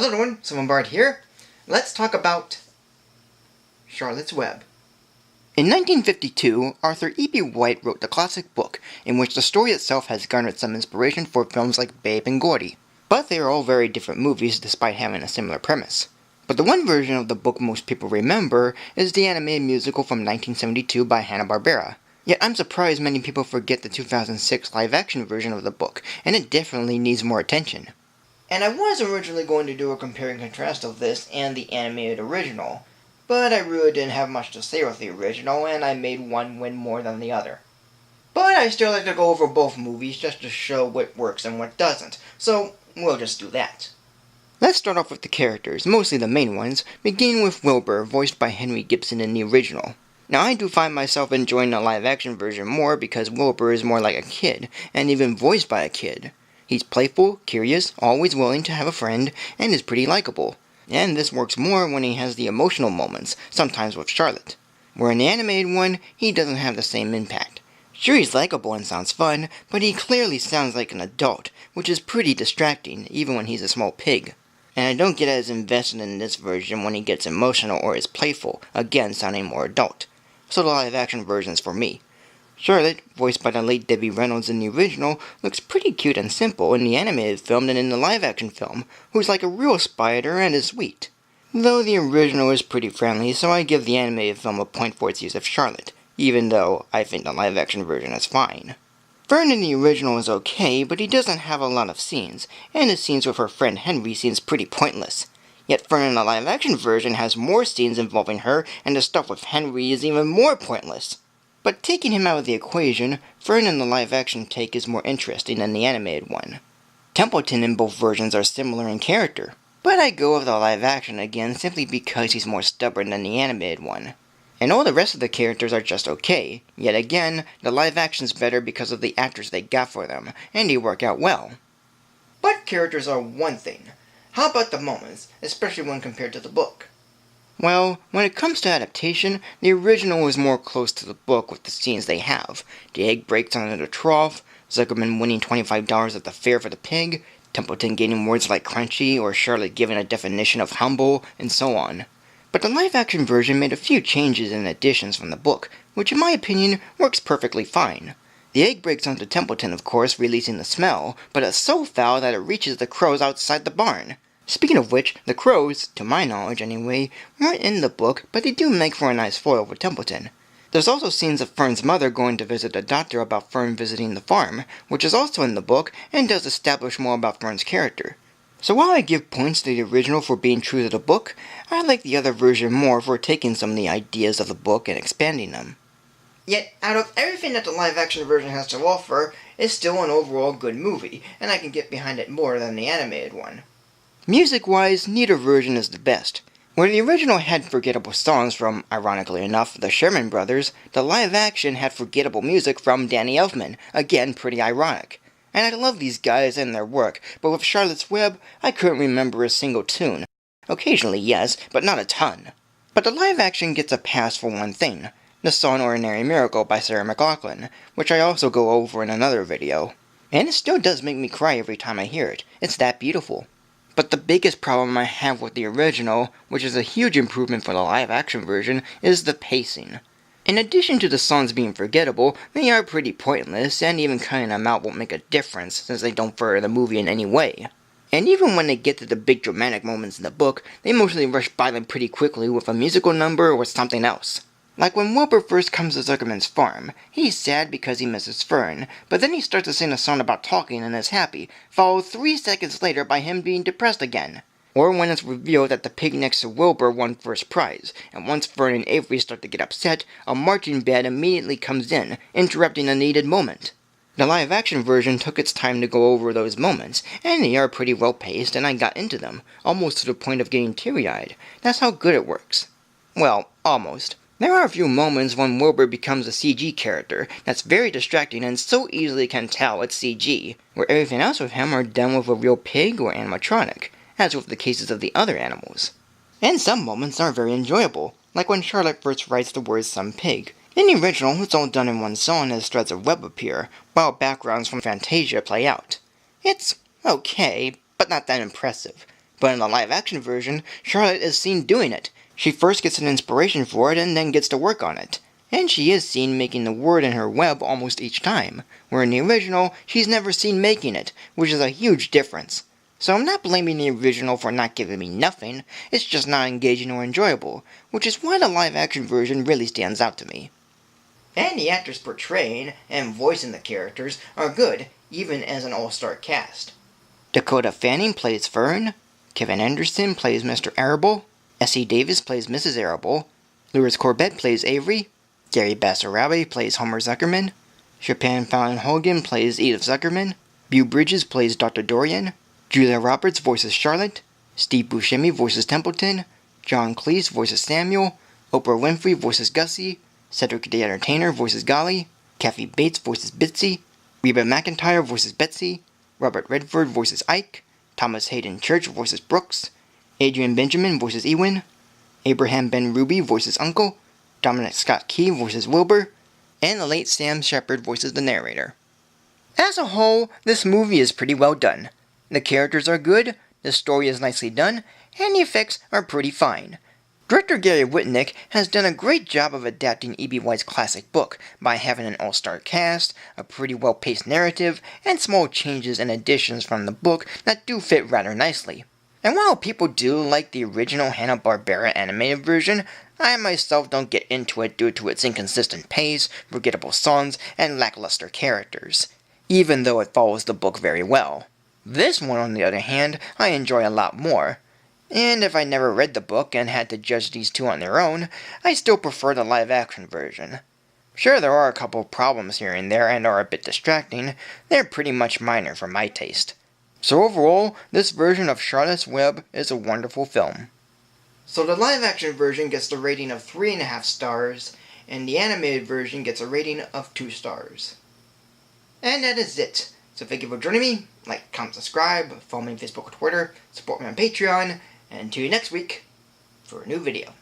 Hello everyone, Bard here. Let's talk about Charlotte's Web. In 1952, Arthur E.B. White wrote the classic book, in which the story itself has garnered some inspiration for films like Babe and Gordy. But they are all very different movies despite having a similar premise. But the one version of the book most people remember is the animated musical from 1972 by Hanna-Barbara. Yet I'm surprised many people forget the 2006 live-action version of the book, and it definitely needs more attention. And I was originally going to do a compare and contrast of this and the animated original, but I really didn't have much to say with the original, and I made one win more than the other. But I still like to go over both movies just to show what works and what doesn't, so we'll just do that. Let's start off with the characters, mostly the main ones, beginning with Wilbur, voiced by Henry Gibson in the original. Now I do find myself enjoying the live-action version more because Wilbur is more like a kid, and even voiced by a kid. He's playful, curious, always willing to have a friend, and is pretty likable. And this works more when he has the emotional moments, sometimes with Charlotte. Where in the animated one, he doesn't have the same impact. Sure, he's likable and sounds fun, but he clearly sounds like an adult, which is pretty distracting, even when he's a small pig. And I don't get as invested in this version when he gets emotional or is playful, again sounding more adult. So the live-action version's for me. Charlotte, voiced by the late Debbie Reynolds in the original, looks pretty cute and simple in the animated film than in the live-action film, who's like a real spider and is sweet. Though the original is pretty friendly, so I give the animated film a point for its use of Charlotte, even though I think the live-action version is fine. Fern in the original is okay, but he doesn't have a lot of scenes, and his scenes with her friend Henry seems pretty pointless. Yet Fern in the live-action version has more scenes involving her, and the stuff with Henry is even more pointless. But taking him out of the equation, Fern in the live-action take is more interesting than the animated one. Templeton in both versions are similar in character, but I go with the live-action again simply because he's more stubborn than the animated one. And all the rest of the characters are just okay, yet again, the live-action's better because of the actors they got for them, and they work out well. But characters are one thing. How about the moments, especially when compared to the book? Well, when it comes to adaptation, the original is more close to the book with the scenes they have. The egg breaks under the trough, Zuckerman winning $25 at the fair for the pig, Templeton getting words like crunchy, or Charlotte giving a definition of humble, and so on. But the live-action version made a few changes and additions from the book, which in my opinion works perfectly fine. The egg breaks onto Templeton, of course, releasing the smell, but it's so foul that it reaches the crows outside the barn. Speaking of which, the crows, to my knowledge anyway, weren't in the book, but they do make for a nice foil for Templeton. There's also scenes of Fern's mother going to visit the doctor about Fern visiting the farm, which is also in the book and does establish more about Fern's character. So while I give points to the original for being true to the book, I like the other version more for taking some of the ideas of the book and expanding them. Yet, out of everything that the live-action version has to offer, it's still an overall good movie, and I can get behind it more than the animated one. Music-wise, neither version is the best. Where the original had forgettable songs from, ironically enough, the Sherman Brothers, the live-action had forgettable music from Danny Elfman, again pretty ironic. And I love these guys and their work, but with Charlotte's Web, I couldn't remember a single tune. Occasionally, yes, but not a ton. But the live-action gets a pass for one thing, the song Ordinary Miracle by Sarah McLachlan, which I also go over in another video. And it still does make me cry every time I hear it. It's that beautiful. But the biggest problem I have with the original, which is a huge improvement for the live-action version, is the pacing. In addition to the songs being forgettable, they are pretty pointless, and even cutting them out won't make a difference, since they don't further the movie in any way. And even when they get to the big dramatic moments in the book, they mostly rush by them pretty quickly with a musical number or something else. Like when Wilbur first comes to Zuckerman's farm, he's sad because he misses Fern, but then he starts to sing a song about talking and is happy, followed 3 seconds later by him being depressed again. Or when it's revealed that the pig next to Wilbur won first prize, and once Fern and Avery start to get upset, a marching band immediately comes in, interrupting a needed moment. The live-action version took its time to go over those moments, and they are pretty well paced, and I got into them, almost to the point of getting teary-eyed. That's how good it works. Well, almost. There are a few moments when Wilbur becomes a CG character that's very distracting and so easily can tell it's CG, where everything else with him are done with a real pig or animatronic, as with the cases of the other animals. And some moments are very enjoyable, like when Charlotte first writes the words "some pig." In the original, it's all done in one song as threads of web appear, while backgrounds from Fantasia play out. It's okay, but not that impressive. But in the live-action version, Charlotte is seen doing it. She first gets an inspiration for it and then gets to work on it. And she is seen making the word in her web almost each time, where in the original, she's never seen making it, which is a huge difference. So I'm not blaming the original for not giving me nothing, it's just not engaging or enjoyable, which is why the live-action version really stands out to me. And the actors portraying and voicing the characters are good, even as an all-star cast. Dakota Fanning plays Fern, Kevin Anderson plays Mr. Arable, Essie Davis plays Mrs. Arable, Louis Corbett plays Avery, Gary Bassarabi plays Homer Zuckerman, Chopin Fallon Hogan plays Edith Zuckerman, Beau Bridges plays Dr. Dorian, Julia Roberts voices Charlotte, Steve Buscemi voices Templeton, John Cleese voices Samuel, Oprah Winfrey voices Gussie, Cedric the Entertainer voices Golly, Kathy Bates voices Bitsy, Reba McEntire voices Betsy, Robert Redford voices Ike, Thomas Hayden Church voices Brooks, Adrian Benjamin voices Ewan, Abraham Ben Ruby voices Uncle, Dominic Scott Key voices Wilbur, and the late Sam Shepard voices the narrator. As a whole, this movie is pretty well done. The characters are good, the story is nicely done, and the effects are pretty fine. Director Gary Whitnick has done a great job of adapting E.B. White's classic book by having an all-star cast, a pretty well-paced narrative, and small changes and additions from the book that do fit rather nicely. And while people do like the original Hanna-Barbera animated version, I myself don't get into it due to its inconsistent pace, forgettable songs, and lackluster characters, even though it follows the book very well. This one, on the other hand, I enjoy a lot more. And if I never read the book and had to judge these two on their own, I still prefer the live-action version. Sure, there are a couple of problems here and there and are a bit distracting, they're pretty much minor for my taste. So overall, this version of Charlotte's Web is a wonderful film. So the live-action version gets the rating of 3.5 stars, and the animated version gets a rating of 2 stars. And that is it. So thank you for joining me. Like, comment, subscribe, follow me on Facebook or Twitter, support me on Patreon, and until you next week for a new video.